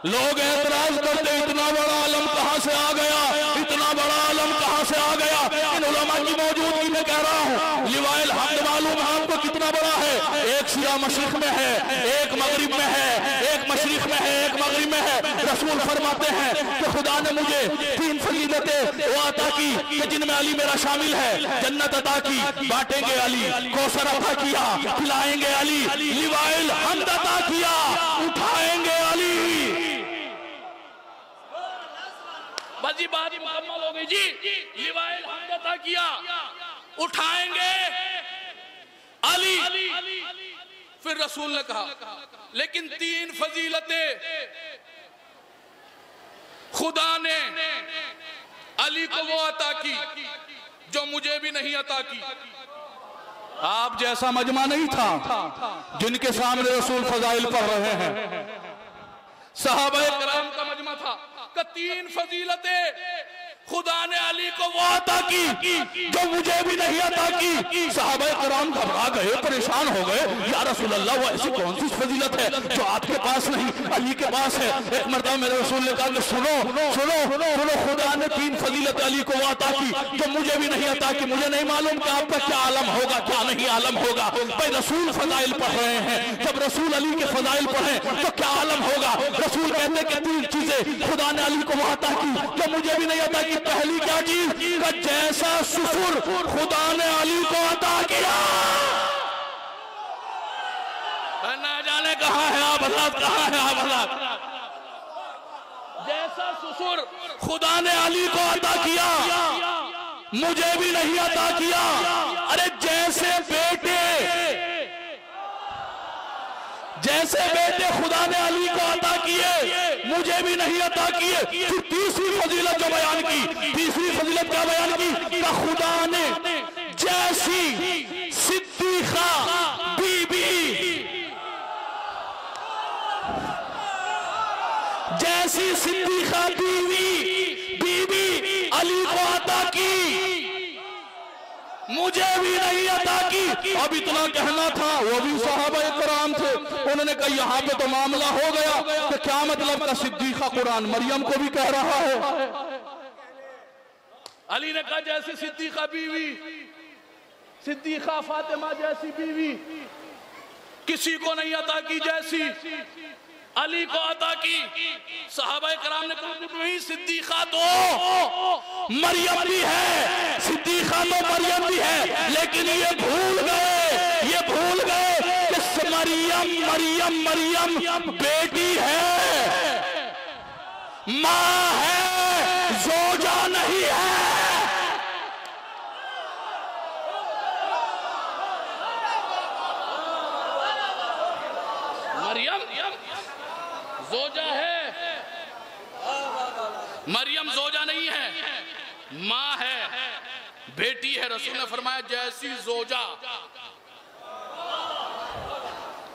लोग एतराज करते इतना बड़ा आलम कहां से आ गया, इतना बड़ा आलम कहां से आ गया? इन उलमा की मौजूदगी में कह रहा हूं, लिवाइल हम्द मालूम है आपको कितना बड़ा है? एक सिरा मशरिक में है, एक मगरिब में है, एक मशरिक में है, एक मगरिब में है। रसूल फरमाते हैं कि खुदा ने मुझे 3 फजीलतें वो अता की कि जिनमें अली मेरा शामिल है। जन्नत अता की, बांटेंगे अली, कौसर अता किया, खिलाएंगे अली, लिवाइल हम्द अता किया, उठाएंगे अली। बस जी बात मुकम्मल हो गई जी। लिवाइल हम्द अता किया, उठाएंगे अली। फिर रसूल ने कहा लेकिन 3 फजीलतें खुदा ने अली को वो अता की जो मुझे भी नहीं अता की। आप जैसा मजमा नहीं था जिनके सामने रसूल फजाइल पढ़ रहे हैं। सहाबाए किराम का मजमा था कि 3 फजीलतें खुदा ने अली को वो अता की जो मुझे भी नहीं अता की। सहाबा कराम घबरा गए, परेशान हो गए, या रसूल अल्लाह वो ऐसी कौन सी फजीलत है जो आपके पास नहीं अली के पास है। एक मरतबा मेरे रसूल ने कहा कि सुनो सुनो सुनो, खुदा ने 3 फजीलत अली को वो अता की जो मुझे भी नहीं अता की। मुझे नहीं मालूम कि आपका क्या आलम होगा क्या नहीं आलम होगा। भाई रसूल फजाइल पढ़ रहे हैं, जब रसूल अली के फजाइल पढ़े तो क्या आलम होगा। रसूल कहते कि 3 चीजें खुदा ने अली को वो अता की जो मुझे भी नहीं अता की। पहली क्या चीज का जैसा ससुर खुदा ने अली को अता किया। ना जाने कहां है आप हज़रत, कहां है आप हज़रत। जैसा ससुर खुदा ने अली को अता किया मुझे भी नहीं अता किया। अरे जैसे बेटे खुदा ने अली को अता किए मुझे भी नहीं अता किए। फिर तीसरी फजीलत जो बयान की, तीसरी फजीलत क्या बयान की कि खुदा ने जैसी सिद्दीक़ा बीबी, जैसी सिद्दीक़ा बीबी अली को अता की मुझे भी नहीं अता की। अब इतना कहना था, वो भी सहाबा कराम थे, उन्होंने कहा यहाँ पे तो मामला हो गया कि क्या मतलब का सिद्दीक़ा कुरान मरियम को भी कह रहा है। अली ने कहा जैसी सिद्दीक़ा बीवी, सिद्दीक़ा फातिमा जैसी बीवी किसी को नहीं अता की जैसी अली को अता की। सहाबा कराम ने कहा नहीं, सिद्दीक़ा तो मरियम भी है, सिद्दीक़ा तो मरियम भी है, लेकिन ये भूल गए कि मरियम बेटी है, माँ है, ज़ौजा नहीं है। ज़ौजा है, मरियम ज़ौजा नहीं है, माँ है, बेटी है। रसूल ने फरमाया जैसी ज़ौजा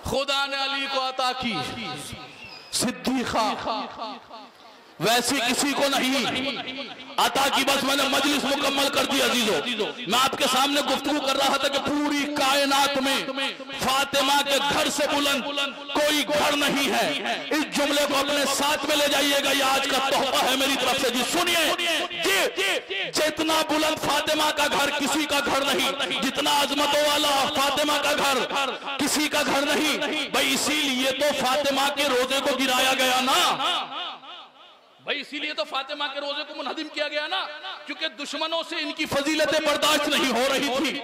खुदा ने अली को अता की सिद्दीक़ा वैसी किसी को नहीं अता की। बस मैंने मजलिस मुकम्मल कर दी अजीजों। मैं आपके सामने गुफ्तगू कर रहा था कि पूरी कायनात में फातिमा के घर से बुलंद कोई घर नहीं है। इस जुमले को अपने साथ में ले जाइएगा, ये आज का तोहफा है मेरी तरफ से जी। सुनिए, जितना बुलंद फातिमा का घर किसी का घर नहीं, जितना अजमतों वाला फातिमा का घर किसी का घर नहीं। भाई इसीलिए तो फातिमा के रोजे को गिराया गया ना, भाई इसीलिए तो फातिमा के रोजे को मुनहदिम किया गया ना, क्योंकि दुश्मनों से इनकी फजीलतें बर्दाश्त नहीं हो रही थी।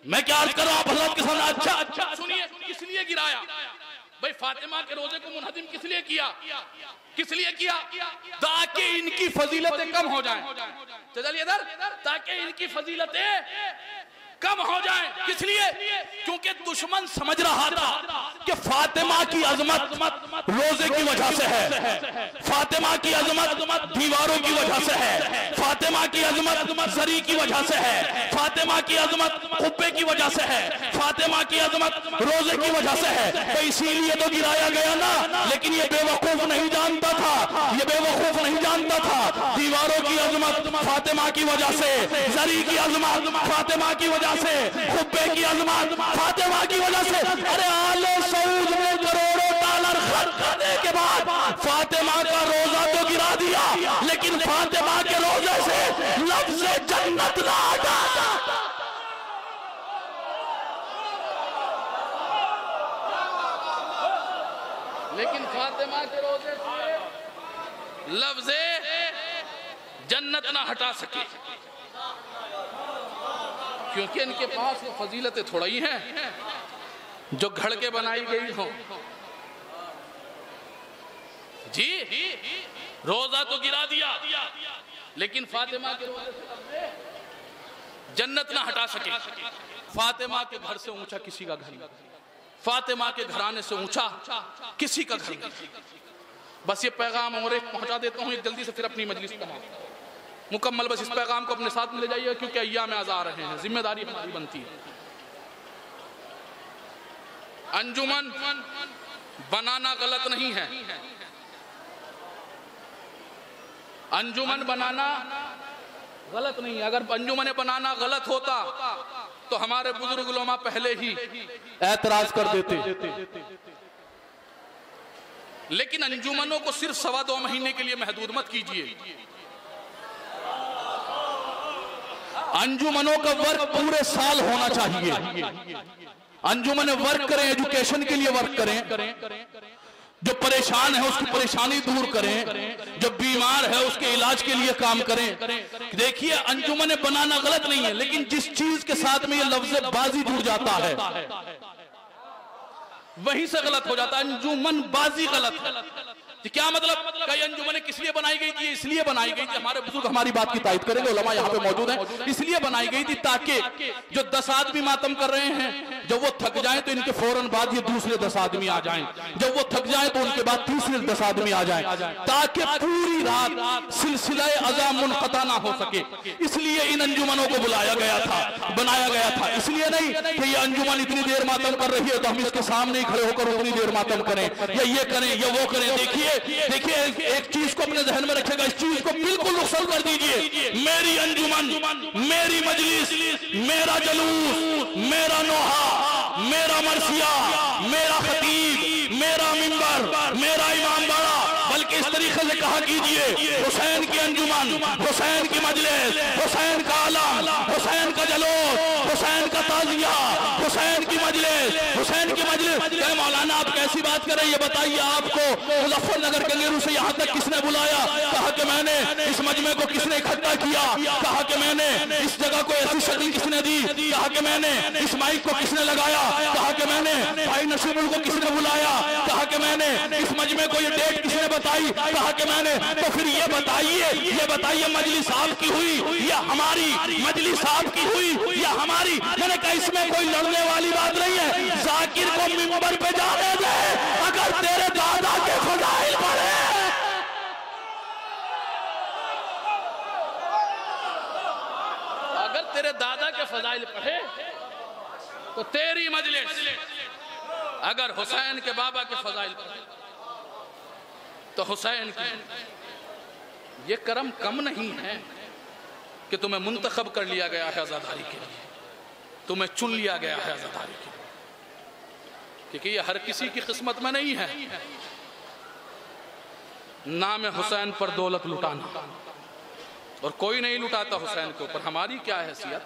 मैं क्या अर्ज कर रहा हूं आप हज़रत के सामने। अच्छा सुनिए, किस लिए गिराया भाई फातिमा के रोजे को मुनहदिम किस लिए किया ताकि इनकी फजीलतें कम हो जाएं। चलिए इधर, ताकि इनकी फजीलतें कम हो जाए। किस लिए? क्योंकि दुश्मन समझ रहा था कि फातिमा की अजमत रोजे की वजह से है, फातिमा की अजमत दीवारों की वजह से है, फातिमा की अजमत जरी की वजह से है, फातिमा की अजमत कुब्बे की वजह से है, फातिमा की अजमत रोजे की वजह से है। तो इसीलिए तो गिराया गया ना। लेकिन ये बेवकूफ नहीं जानता था, दीवारों की अजमत फातिमा की वजह से, जरी की अजमत फातिमा की वजह से, खुब्बे की अजमत फातिमा की वजह से। अरे आले सऊद में करोड़ों डॉलर खर्च करने के बाद फातिमा का रोजा तो गिरा दिया, लेकिन फातिमा के रोजे से लफ्ज़ जन्नत ना हटा। लेकिन फातिमा के रोजे से लफ्ज़ जन्नत ना हटा सके, क्योंकि इनके पास वो फजीलतें थोड़ा ही हैं जो घड़ के बनाई गई हो। जी रोजा तो गिरा दिया, लेकिन फातिमा के रोजे से जन्नत ना हटा सके। फातिमा के घर से ऊंचा किसी का घर नहीं, फातिमा के घराने से ऊंचा किसी का घर नहीं। बस ये पैगाम और एक पहुंचा देता हूँ जल्दी से, फिर अपनी मजलिस तमाम मुकम्मल। बस इस पैगाम को अपने साथ में ले जाइए, क्योंकि अय्याम आ रहे हैं, जिम्मेदारी हमारी बनती है। अंजुमन बनाना गलत नहीं है, अंजुमन बनाना गलत नहीं है। अगर अंजुमन बनाना गलत होता तो हमारे बुजुर्ग उलमा पहले ही एतराज कर देते। लेकिन अंजुमनों को सिर्फ 2.25 महीने के लिए महदूद मत कीजिए। अंजुमनों का वर्क पूरे साल होना चाहिए। अंजुमन वर्क करें, एजुकेशन के लिए वर्क करें, जो परेशान है उसकी परेशानी दूर करें, जो बीमार है उसके इलाज के लिए काम करें। देखिए अंजुमन बनाना गलत नहीं है, लेकिन जिस चीज के साथ में ये लफ्ज बाजी जुड़ जाता है वहीं से गलत हो जाता है। अंजुमन बाजी गलत है। क्या मतलब? कई अंजुमन किस लिए बनाई गई थी? इसलिए बनाई गई थी, हमारे बुजुर्ग हमारी बात की तायद करेंगे, उलमा यहाँ पे मौजूद हैं, इसलिए बनाई गई थी ताकि जो 10 आदमी मातम कर रहे हैं जब वो थक जाएं तो इनके फौरन बाद ये दूसरे 10 आदमी आ जाएं, जब वो थक जाएं तो उनके बाद तीसरे 10 आदमी आ जाएं, ताकि पूरी रात सिलसिला अज़ा मुनक़ता ना हो सके। इसलिए इन अंजुमनों को बुलाया गया था, बनाया गया था। इसलिए नहीं कि ये अंजुमन इतनी देर मातम कर रही है तो हम इसके सामने ही खड़े होकर उतनी देर मातम करें या ये करें या वो करें। देखिए एक चीज को अपने जहन में रखेगा, इस चीज को बिल्कुल रुखसत कर दीजिए। मेरी अंजुमन, मेरी मजलिस, मेरा जुलूस, मेरा नोहा, मेरा मरसिया, मेरा खतीब, मेरा मिंबर, मेरा इमाम बाड़ा, बल्कि इस तरीके से कहा कीजिए हुसैन की अंजुमन, हुसैन की मजलिस, हुसैन का आलम, हुसैन का जलूस, हुसैन का ताजिया, हुसैन की मजलिस, हुसैन की मजलिस। मौलाना आप कैसी बात कर रहे हैं? ये बताइए, आपको मुजफ्फरनगर गंगेरू से यहाँ तक किसने बुलाया? कहा कि मैंने। इस मजमे को किसने इकट्ठा किया? कहा कि मैंने। इस जगह को ऐसी शक्ल किसने दी? कहा कि मैंने। इस माइक को किसने लगाया? कहा कि मैंने। भाई नसीरुल को किसने बुलाया? कहा कि मैंने। इस मजमे को ये डेट किसने बताई? कहा कि मैंने। तो फिर ये बताइए मजलिस आपकी हुई या हमारी? मजलिस आपकी हुई या हमारी? मैंने कहा इसमें कोई लड़ने वाली बात नहीं है। जाकिर को मिंबर पे जाने दे, अगर तेरे दादा के फजाइल पढ़े, अगर तेरे दादा के फजाइल पढ़े तो तेरी मजलिस। अगर हुसैन के बाबा के फजाइल पढ़े तो हुसैन की। ये करम कम नहीं है कि तुम्हें मुंतखब कर लिया गया है आज़ादारी के लिए, तुम्हें चुन लिया गया है आज़ादारी के लिए, क्योंकि ये हर किसी की किस्मत में नहीं है। नाम हुसैन पर दौलत लुटाना, और कोई नहीं लुटाता हुसैन के ऊपर। हमारी क्या हैसियत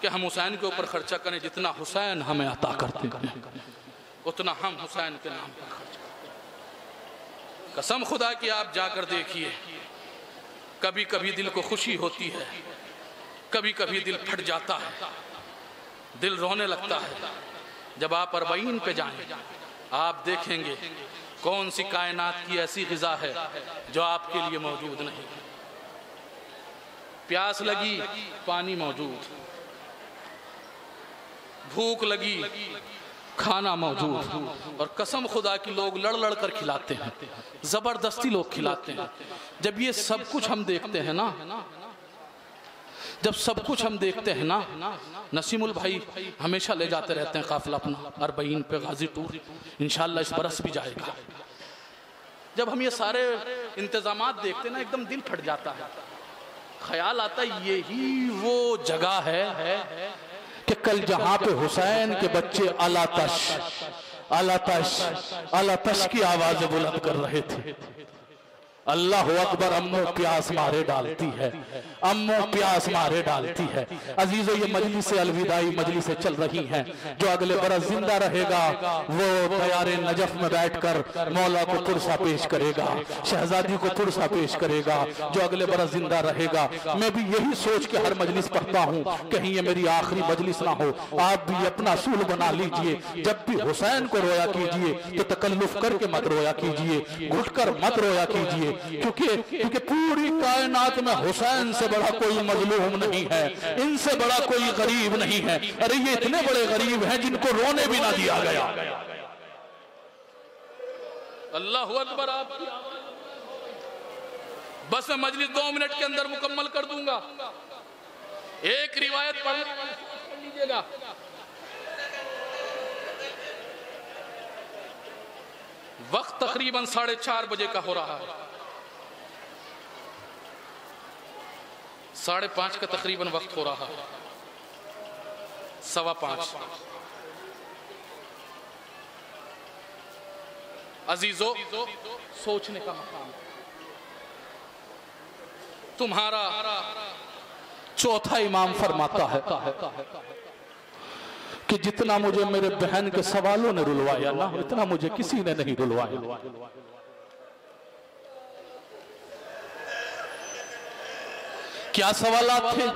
कि हम हुसैन के ऊपर खर्चा करें? जितना हुसैन हमें अता करते हैं उतना हम हुसैन के नाम पर खर्च करते हैं। कसम खुदा की आप जाकर देखिए, कभी कभी दिल को खुशी होती है, कभी कभी दिल फट जाता है, दिल रोने लगता है। जब आप अरबईन पे जाएं आप देखेंगे कौन सी कायनात की ऐसी ग़िज़ा है जो आपके लिए मौजूद नहीं। प्यास लगी, पानी मौजूद, भूख लगी, खाना मौजूद, और कसम खुदा की लोग लड़ लड़ कर खिलाते हैं, जबरदस्ती लोग खिलाते हैं। जब ये सब कुछ हम देखते हैं ना, जब सब कुछ हम देखते हैं ना, नसीमुल भाई हमेशा ले जाते रहते हैं काफिला अपना अरबईन पे, गाजी टूर, इंशाल्लाह इस बरस भी जाएगा। जब हम ये सारे इंतजामात देखते हैं ना, एकदम दिल फट जाता है। ख्याल आता है यही वो जगह है कि कल जहां पे हुसैन के बच्चे अलातश अलातश अलातश की आवाज बुलंद कर रहे थे। अल्लाह अकबर, अम्मो प्यास मारे डालती है, अम्मो प्यास मारे डालती है। अजीजो, ये मजलिस अलविदाई मजलिस चल रही हैं। जो अगले बरस जिंदा रहेगा वो तैयारे नजफ में बैठकर मौला को पुरसा पेश करेगा, शहजादी को पुरसा पेश करेगा। जो अगले बरस जिंदा रहेगा, मैं भी यही सोच के हर मजलिस पढ़ता हूँ, कहीं ये मेरी आखिरी मजलिस ना हो। आप भी अपना असूल बना लीजिए, जब भी हुसैन को रोया कीजिए तो तकल्लुफ करके मत रोया कीजिए, घुट कर मत रोया कीजिए, क्योंकि पूरी कायनात में हुसैन से बड़ा कोई मजलूम नहीं है, इनसे बड़ा कोई गरीब नहीं है। अरे ये इतने बड़े गरीब हैं जिनको रोने भी ना दिया गया। अल्लाह अकबर। आप बस मैं मजलिस 2 मिनट के अंदर मुकम्मल कर दूंगा। एक रिवायत पढ़ लीजिएगा। वक्त तकरीबन 4:30 बजे का हो रहा है। 5:30 का तकरीबन वक्त हो रहा है, 5:15। अजीजों, सोचने का मकाम। तुम्हारा चौथा इमाम फरमाता है कि जितना मुझे मेरे बहन के सवालों ने रुलवाया ना, इतना मुझे किसी ने नहीं रुलवाया। क्या सवालात थे?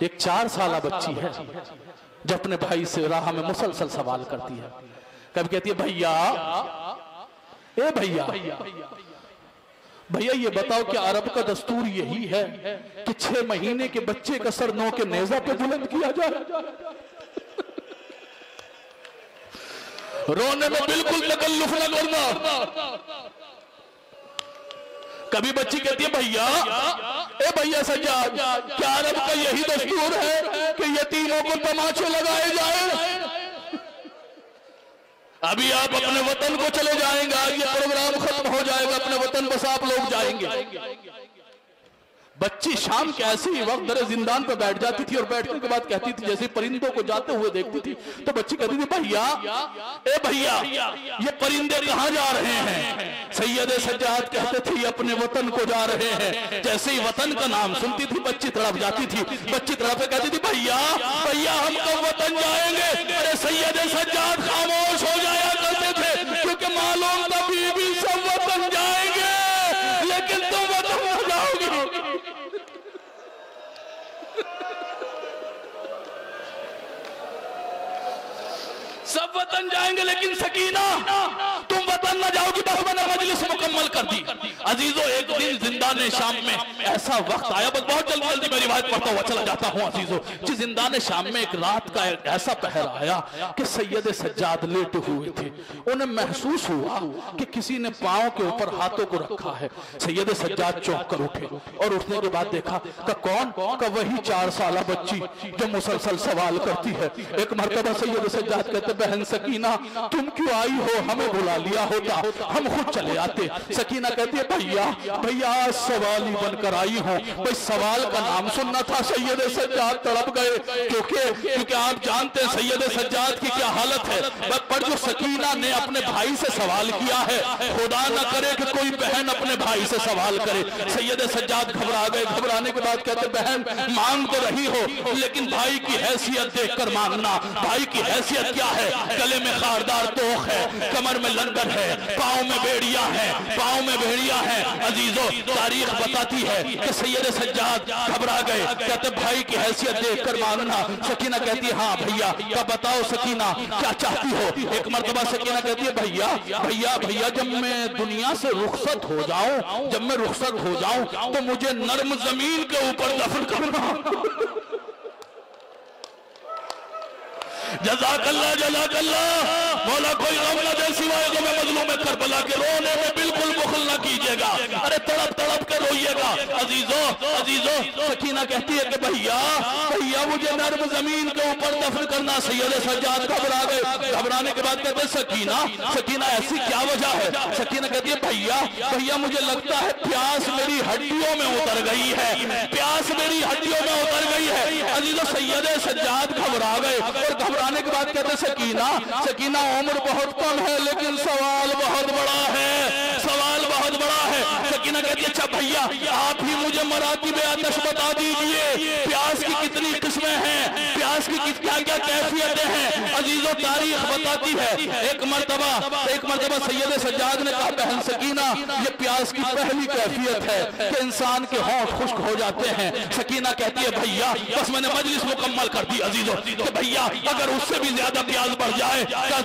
एक 4 साल बच्ची है जो अपने भाई से राह में मुसलसल सवाल करती है। कभी कहती है भैया, ए भैया, भैया ये बताओ कि अरब का दस्तूर यही है कि 6 महीने के बच्चे का सर 9 के नेजा पे बुलंद किया जाए? रोने में बिल्कुल तकल्लुफ न करना। कभी बच्ची कहती है भैया, ए भैया सज्जाद, क्या अरब का यही दस्तूर है कि यतीमों को तमाचे लगाए जाए? अभी आप अपने वतन को चले जाएंगे, आज ये प्रोग्राम खत्म हो जाएगा, अपने वतन बस आप लोग जाएंगे। बच्ची शाम के ऐसे ही वक्त दरे जिंदान पर बैठ जाती थी और बैठने के बाद कहती थी, जैसे परिंदों को जाते हुए देखती थी तो बच्ची कहती थी भैया, ए भैया, ये परिंदे कहाँ जा रहे हैं? सैयद सज्जाद कहते थे अपने वतन को जा रहे हैं। जैसे ही वतन का नाम सुनती थी बच्ची तड़प जाती थी। बच्ची तड़प के कहती थी भैया, भैया हम कब वतन जाएंगे? अरे सैयद सज्जाद खामोश हो जाया करते थे, क्योंकि मालूम था बीबी सब वतन जाएंगे लेकिन तुम वतन न जाओगी। सब वतन जाएंगे लेकिन सकीना तुम वतन न जाओगी। बस मैंने मजलिस मुकम्मल कर दी। अजीजों, एक दिन जिंदान शाम में ऐसा वक्त आया, बस बहुत जल्दी जल्दी मैं रिवायत पढ़ता हुआ चला जाता हूँ। अजीजों जी, जिंदान शाम में एक रात का ऐसा पहर आया कि सैयद सज्जाद लेटे हुए थे। उन्हें महसूस हुआ कि किसी ने पांव के ऊपर हाथों को रखा है। सैयद सज्जाद चौंक कर उठे और उठने के बाद देखा कि कौन? का वही 4 साल बच्ची जो मुसलसल सवाल करती है। एक मरतबा सैयद सज्जाद कहते, बहन सकीना तुम क्यों आई हो? हमें बुला लिया होता, हम खुद चले आते। सकीना कहती है भैया, भैया आज सवाल ही बनकर आई हूँ। भाई सवाल का नाम सुनना था। सैयद सज्जाद तड़प गए, क्योंकि आप जानते हैं सैयद सज्जाद की क्या हालत है। पर जो सकीना ने अपने भाई से सवाल किया है, खुदा न करे कि कोई बहन अपने भाई से सवाल करे। सैयद सज्जाद घबरा गए। घबराने के बाद कहते, बहन मांग तो रही हो लेकिन भाई की हैसियत देखकर मांगना। भाई की हैसियत क्या है? गले में खारदार तोख है, कमर में लंगर है, पाँव में बेड़िया है, पाँव में भेड़िया है। अजीजों, तारीख बताती है कि सैयद सज्जाद घबरा गए। कहते भाई की हैसियत देखकर मांगना। सकीना कहती है हाँ भैया। क्या बताओ सकीना क्या चाहती हो? एक मर्तबा सकीना कहती है भैया, भैया, भैया जब मैं दुनिया से रुखसत हो जाऊं, जब मैं रुखसत हो जाऊं तो मुझे नर्म जमीन के ऊपर दफन करना। जज़ाकल्लाह, जज़ाकल्लाह। मौला कोई गम न दे सिवाय गम मजलूम करबला के। रोने में बिल्कुल बुखल न कीजिएगा, अरे तड़प तड़प के रोइएगा। अजीजों, अजीजों, सकीना कहती है कि भैया, भैया मुझे नर्म जमीन के ऊपर दफन करना। सैयद सज्जाद घबरा गए। घबराने के बाद कहते सकीना, सकीना ऐसी क्या वजह है? सकीना कहती है भैया, भैया मुझे लगता है प्यास मेरी हड्डियों में उतर गई है, प्यास मेरी हड्डियों में उतर गई है। अजीजों, सैयद सज्जाद घबरा गए और घबराने के बाद कहते सकीना, सकीना उम्र बहुत कम है लेकिन सवाल बहुत बड़ा है, सवाल बहुत बड़ा है। सकीना कहती है अच्छा भैया आप ही मुझे मरातिब आतिश बता दीजिए, प्यास की कितनी किस्में हैं, प्यास की क्या क्या कैफियतें हैं। अजीजों, तारीख बताती है एक मर्तबा सैयद सज्जाद ने कहा बहन सकीना ये प्यास की पहली कैफियत है कि इंसान के होंठ खुश्क हो जाते हैं। सकीना कहती है भैया बस मैंने मजलिस मुकम्मल कर दी। अजीजों, कि भैया अगर उससे भी ज्यादा प्यास बढ़ जाए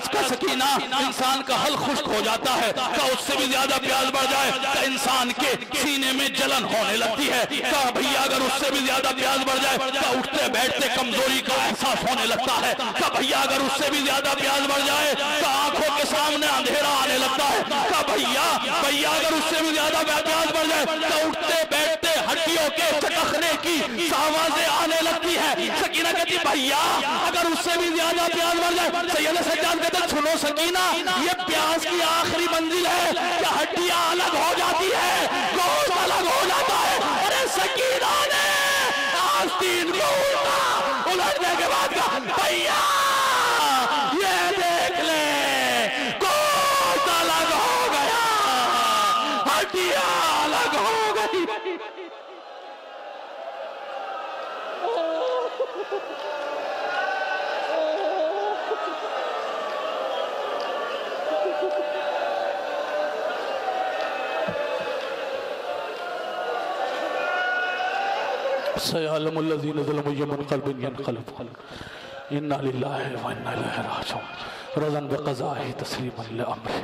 का सकीना इंसान का हल खुश्क हो जाता है, का उससे भी ज्यादा प्यास बढ़ जाए का इंसान के सीने में जलन होने लगती है। का भैया अगर उससे भी ज्यादा प्यास बढ़ जाए का उठते बैठते कमजोरी का एहसास होने लगता है। का भैया अगर उससे भी ज्यादा प्यास बढ़ जाए का आंखों के सामने अंधेरा आने लगता है। का भैया अगर उससे भी ज्यादा प्यास बढ़ जाए का उठते बैठते हड्डियों के चटकने की आवाजें आने लगती है। सकीना कहती भैया अगर उससे भी ज्यादा प्यास बढ़ जाए। सैयद सज्जाद कहते सुनो सकीना ये प्यास की आखिरी मंजिल है कि हड्डियां अलग हो जाती है, गोश्त अलग हो जाता है। अरे सकीना ने तीन को उलटने के बाद कहा भैया ये देख ले गोश्त अलग हो गया, हड्डियां अलग हो गई। सयअलमुल्लज़ीना ज़लमू यमन क़ल्बिन यनक़लिबु इन्ना लिल्लाहि व इन्ना इलैहि राजिऊन रज़न बिक़ज़ाइहि तस्लीमन लिअम्रिहि।